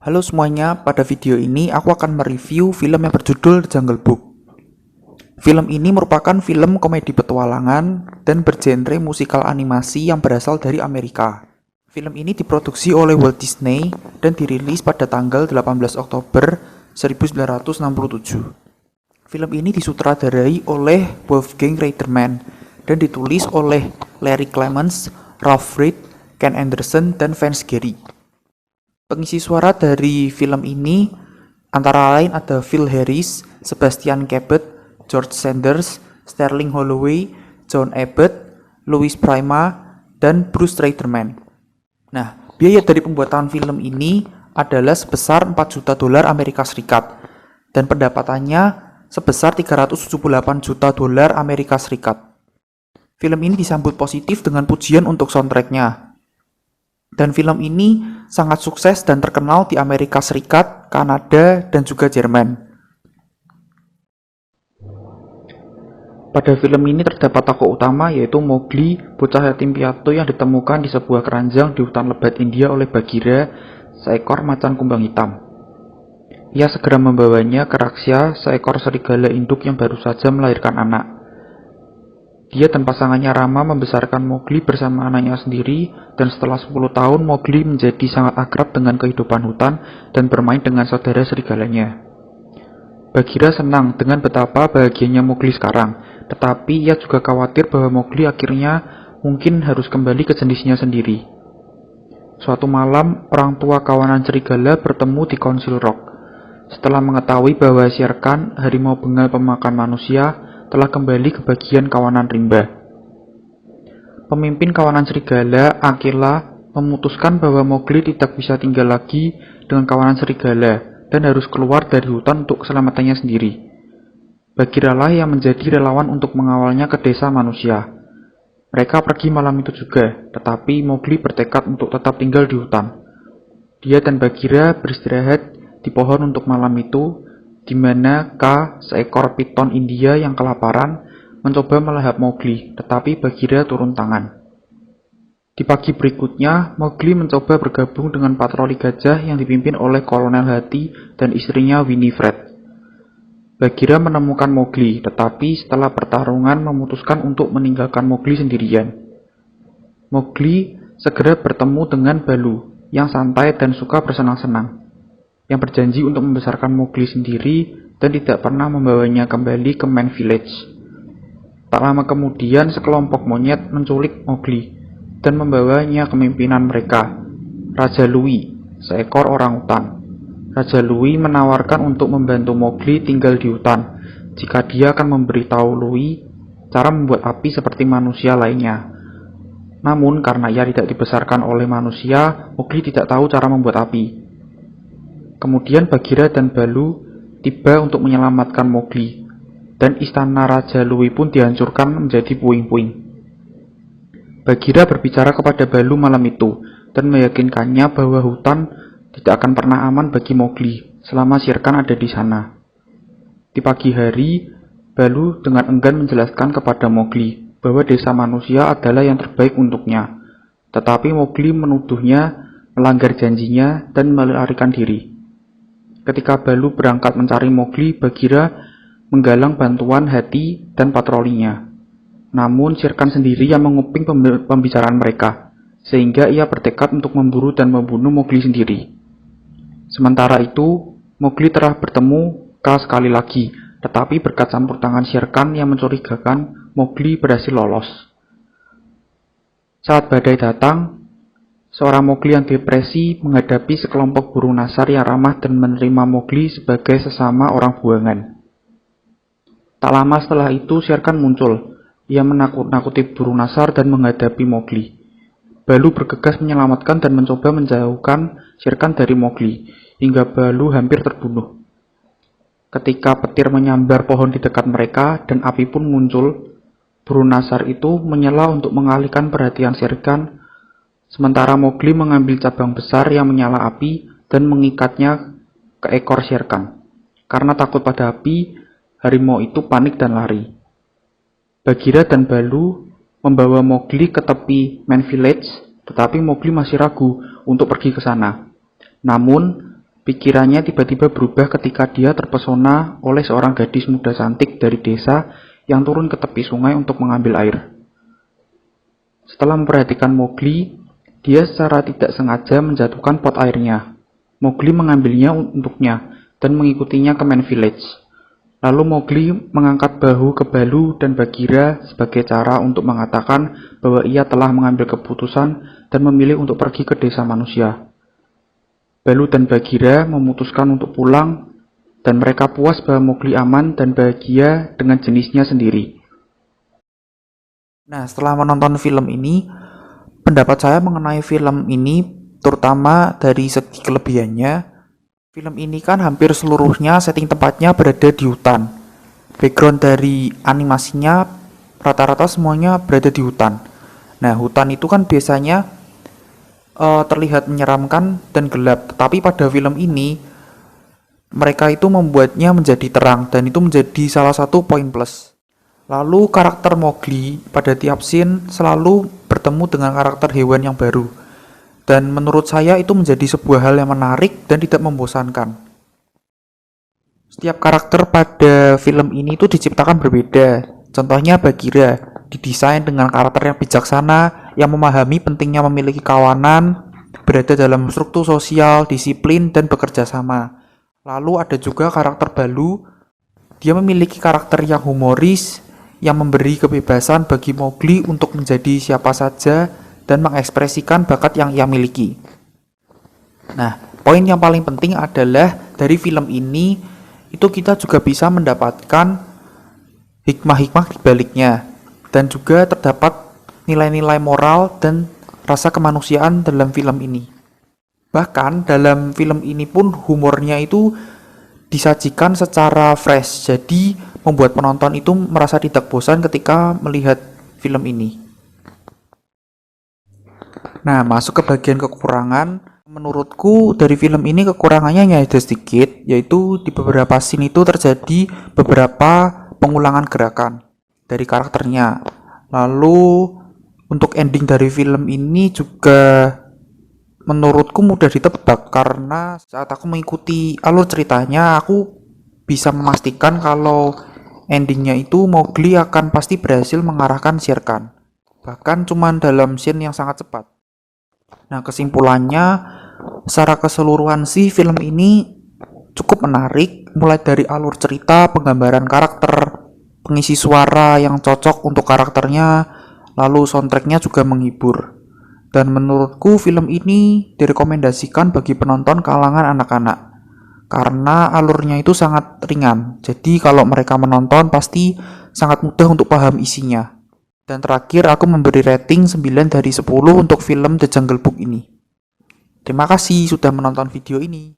Halo semuanya, pada video ini aku akan mereview film yang berjudul The Jungle Book. Film ini merupakan film komedi petualangan dan bergenre musikal animasi yang berasal dari Amerika. Film ini diproduksi oleh Walt Disney dan dirilis pada tanggal 18 Oktober 1967. Film ini disutradarai oleh Wolfgang Reitman dan ditulis oleh Larry Clements, Ralph Reed, Ken Anderson, dan Vance Gary. Pengisi suara dari film ini antara lain ada Phil Harris, Sebastian Cabot, George Sanders, Sterling Holloway, John Abbott, Louis Prima, dan Bruce Reitman. Nah, biaya dari pembuatan film ini adalah sebesar 4 juta dolar Amerika Serikat dan pendapatannya sebesar 378 juta dolar Amerika Serikat. Film ini disambut positif dengan pujian untuk soundtracknya. Dan film ini sangat sukses dan terkenal di Amerika Serikat, Kanada, dan juga Jerman. Pada film ini terdapat tokoh utama yaitu Mowgli, bocah yatim piatu yang ditemukan di sebuah keranjang di hutan lebat India oleh Bagheera, seekor macan kumbang hitam. Ia segera membawanya ke Raksya, seekor serigala induk yang baru saja melahirkan anak. Dia dan pasangannya Rama membesarkan Mowgli bersama anaknya sendiri, dan setelah 10 tahun Mowgli menjadi sangat akrab dengan kehidupan hutan dan bermain dengan saudara serigalanya. Bagheera senang dengan betapa bahagianya Mowgli sekarang, tetapi ia juga khawatir bahwa Mowgli akhirnya mungkin harus kembali ke jenisnya sendiri. Suatu malam, orang tua kawanan serigala bertemu di Council Rock. Setelah mengetahui bahwa Shere Khan, harimau bengal pemakan manusia, telah kembali ke bagian kawanan rimba. Pemimpin kawanan serigala, Akela, memutuskan bahwa Mowgli tidak bisa tinggal lagi dengan kawanan serigala dan harus keluar dari hutan untuk keselamatannya sendiri. Bagheera lah yang menjadi relawan untuk mengawalnya ke desa manusia. Mereka pergi malam itu juga, tetapi Mowgli bertekad untuk tetap tinggal di hutan. Dia dan Bagheera beristirahat di pohon untuk malam itu, di mana Ka, seekor piton India yang kelaparan, mencoba melahap Mowgli, tetapi Bagheera turun tangan. Di pagi berikutnya, Mowgli mencoba bergabung dengan patroli gajah yang dipimpin oleh Kolonel Hati dan istrinya Winifred. Bagheera menemukan Mowgli, tetapi setelah pertarungan memutuskan untuk meninggalkan Mowgli sendirian. Mowgli segera bertemu dengan Balu, yang santai dan suka bersenang-senang, yang berjanji untuk membesarkan Mowgli sendiri dan tidak pernah membawanya kembali ke Man Village. Tak lama kemudian, sekelompok monyet menculik Mowgli dan membawanya ke pimpinan mereka, Raja Louie, seekor orangutan. Raja Louie menawarkan untuk membantu Mowgli tinggal di hutan jika dia akan memberitahu Louie cara membuat api seperti manusia lainnya. Namun karena ia tidak dibesarkan oleh manusia, Mowgli tidak tahu cara membuat api. Kemudian Bagheera dan Balu tiba untuk menyelamatkan Mowgli, dan istana Raja Louie pun dihancurkan menjadi puing-puing. Bagheera berbicara kepada Balu malam itu, dan meyakinkannya bahwa hutan tidak akan pernah aman bagi Mowgli selama Shere Khan ada di sana. Di pagi hari, Balu dengan enggan menjelaskan kepada Mowgli bahwa desa manusia adalah yang terbaik untuknya, tetapi Mowgli menuduhnya melanggar janjinya dan melarikan diri. Ketika Balu berangkat mencari Mowgli, Bagheera menggalang bantuan Hati dan patrolinya. Namun Shere Khan sendiri yang menguping pembicaraan mereka, sehingga ia bertekad untuk memburu dan membunuh Mowgli sendiri. Sementara itu, Mowgli telah bertemu Ka sekali lagi, tetapi berkat campur tangan Shere Khan yang mencurigakan, Mowgli berhasil lolos. Saat badai datang, seorang Mowgli yang depresi menghadapi sekelompok burung nasar yang ramah dan menerima Mowgli sebagai sesama orang buangan. Tak lama setelah itu, Shere Khan muncul. Ia menakut-nakuti burung nasar dan menghadapi Mowgli. Balu bergegas menyelamatkan dan mencoba menjauhkan Shere Khan dari Mowgli, hingga Balu hampir terbunuh. Ketika petir menyambar pohon di dekat mereka dan api pun muncul, burung nasar itu menyela untuk mengalihkan perhatian Shere Khan. Sementara Mowgli mengambil cabang besar yang menyala api dan mengikatnya ke ekor Shere Khan. Karena takut pada api, harimau itu panik dan lari. Bagheera dan Balu membawa Mowgli ke tepi Man Village, tetapi Mowgli masih ragu untuk pergi ke sana. Namun, pikirannya tiba-tiba berubah ketika dia terpesona oleh seorang gadis muda cantik dari desa yang turun ke tepi sungai untuk mengambil air. Setelah memperhatikan Mowgli, dia secara tidak sengaja menjatuhkan pot airnya. Mowgli mengambilnya untuknya dan mengikutinya ke Man Village. Lalu Mowgli mengangkat bahu ke Balu dan Bagheera sebagai cara untuk mengatakan bahwa ia telah mengambil keputusan dan memilih untuk pergi ke desa manusia. Balu dan Bagheera memutuskan untuk pulang dan mereka puas bahwa Mowgli aman dan bahagia dengan jenisnya sendiri. Nah, setelah menonton film ini, pendapat saya mengenai film ini terutama dari segi kelebihannya. Film ini kan hampir seluruhnya setting tempatnya berada di hutan. Background dari animasinya rata-rata semuanya berada di hutan. Nah, hutan itu kan biasanya terlihat menyeramkan dan gelap. Tetapi pada film ini mereka itu membuatnya menjadi terang dan itu menjadi salah satu poin plus. Lalu karakter Mowgli pada tiap scene selalu bertemu dengan karakter hewan yang baru. Dan menurut saya itu menjadi sebuah hal yang menarik dan tidak membosankan. Setiap karakter pada film ini itu diciptakan berbeda. Contohnya Bagheera, didesain dengan karakter yang bijaksana, yang memahami pentingnya memiliki kawanan, berada dalam struktur sosial, disiplin, dan bekerja sama. Lalu ada juga karakter Balu, dia memiliki karakter yang humoris, yang memberi kebebasan bagi Mowgli untuk menjadi siapa saja dan mengekspresikan bakat yang ia miliki. Nah, poin yang paling penting adalah dari film ini itu kita juga bisa mendapatkan hikmah-hikmah di baliknya dan juga terdapat nilai-nilai moral dan rasa kemanusiaan dalam film ini. Bahkan dalam film ini pun humornya itu disajikan secara fresh, jadi membuat penonton itu merasa tidak bosan ketika melihat film ini. Nah, masuk ke bagian kekurangan. Menurutku dari film ini kekurangannya hanya ada sedikit, yaitu di beberapa scene itu terjadi beberapa pengulangan gerakan dari karakternya. Lalu untuk ending dari film ini juga menurutku mudah ditebak karena saat aku mengikuti alur ceritanya aku bisa memastikan kalau endingnya itu Mowgli akan pasti berhasil mengarahkan Shere Khan. Bahkan cuman dalam scene yang sangat cepat. Nah, kesimpulannya secara keseluruhan sih film ini cukup menarik, mulai dari alur cerita, penggambaran karakter, pengisi suara yang cocok untuk karakternya, lalu soundtracknya juga menghibur. Dan menurutku film ini direkomendasikan bagi penonton kalangan anak-anak karena alurnya itu sangat ringan. Jadi kalau mereka menonton pasti sangat mudah untuk paham isinya. Dan terakhir aku memberi rating 9 dari 10 untuk film The Jungle Book ini. Terima kasih sudah menonton video ini.